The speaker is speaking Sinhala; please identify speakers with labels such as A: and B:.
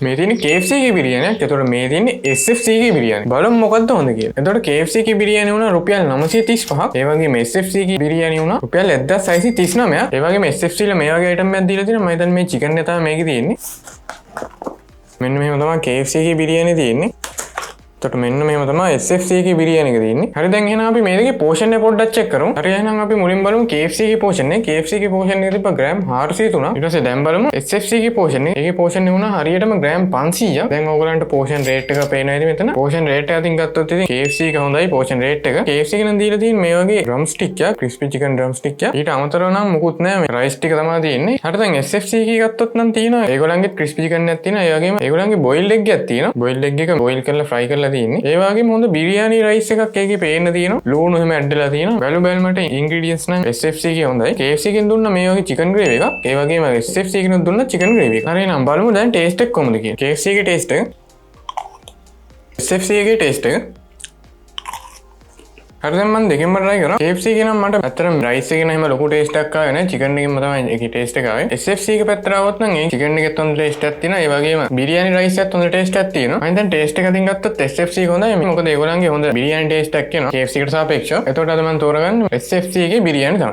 A: මේ තියෙන්නේ KFC එකේ බිරියානියක්. එතකොට මේ තියෙන්නේ SFC එකේ බිරියානි. බලමු මොකද්ද හොඳ කියලා. එතකොට KFC එකේ බිරියානි වුණා රුපියල් 935ක්. ඒ වගේම SFC එකේ බිරියානි වුණා රුපියල් 1639ක්. ඒ වගේම SFC ල මේ වගේ අයිටම් එකක් දීලා තියෙනවා. මම හිතන්නේ මේ චිකන් එක තමයි මේකේ තියෙන්නේ. මෙන්න මෙහෙම තමයි KFC එකේ බිරියානි තියෙන්නේ. එතකොට මෙන්න මෙහෙම තමයි SFC එකේ බිරියානි එක තියෙන්නේ. හරි දැන් එහෙනම් අපි මේ දෙකේ පෝෂන් එක පොඩ්ඩක් චෙක් කරමු. හරි එහෙනම් අපි මුලින් බලමු KFC එකේ පෝෂන් එක. KFC එකේ පෝෂන් එක තිබ්බ ග්‍රෑම් 403. ඊට පස්සේ දැන් බලමු SFC එකේ පෝෂන් එක. ඒකේ පෝෂන් එක වුණා හරියටම ග්‍රෑම් 500ක්. දැන් ඕගලන්ට පෝෂන් රේට් එක පේනවා ඉතින් මෙතන. පෝෂන් රේට් එක අතින් ගත්තොත් ඉතින් KFC එක හොඳයි පෝෂන් රේට් එක. KFC එකෙන් දීලා තියෙන්නේ මේ වගේ ඩ්‍රම් ස්ටික් එකක්, ක්‍රිස්පි චිකන් ඩ්‍රම් ස්ටික් එකක්. ඊට අමතරව නම් මුකුත් නැහැ. මේ රයිස් ටික තමයි තියෙන්නේ. හරි දැන් SFC එකේ ගත්තොත් නම් තියෙනවා ඒගොල්ලන්ගේ ක්‍රිස්පි චිකන් එකක් තියෙනවා. ඒ වගේම ඒගොල්ලන්ගේ බොයිල්ඩ් එග් එකක් තියෙනවා. බොයිල්ඩ් එග් එක බොයිල් කරලා ෆ්‍රයි කරලා තියෙන්නේ. ඒ වගේම හොඳ බිරියානි රයිස් එකක් ඒකේ පේන්න තියෙනවා. ලූණු එහෙම ඇඩ් වෙලා තියෙනවා. බැලු බැලමට ඉන්ග්‍රීඩියන්ට්ස් නම් SFC එකේ හොඳයි. KFC එකෙන් දුන්න මේ වගේ චිකන් ග්‍රේවි එකක්. ඒ වගේම SFC එකෙන් දුන්න චිකන් ග්‍රේවි එක. හරි එහෙනම් බලමු දැන් ටේස්ට් එක කොහොමද කියලා. KFC එකේ ටේස්ට් එක. SFC එකේ ටේස්ට් එක. හරි දැන් මම දෙකෙන්ම try කරා. KFC එකේ නම් මට ඇත්තටම රයිස් එකේ නම් එහෙම ලොකු ටේස්ට් එකක් ආවේ නැහැ. චිකන් එකෙන්ම තමයි ඒකේ ටේස්ට් එක ආවේ. SFC එක පැත්තට આવොත් නම් ඒ චිකන් එකෙත් හොඳ ටේස්ට් එකක් තියෙනවා. ඒ වගේම බිරියානි රයිස් එකත් හොඳ ටේස්ට් එකක් තියෙනවා. මම දැන් ටේස්ට් එක අතින් ගත්තොත් SFC එක හොඳයි. මොකද ඒගොල්ලන්ගේ හොඳ බිරියානි ටේස්ට් එකක් එනවා KFC එකට සාපේක්ෂව. එතකොට අද මම තෝරගන්නේ SFC එකේ බිරියානි තමයි.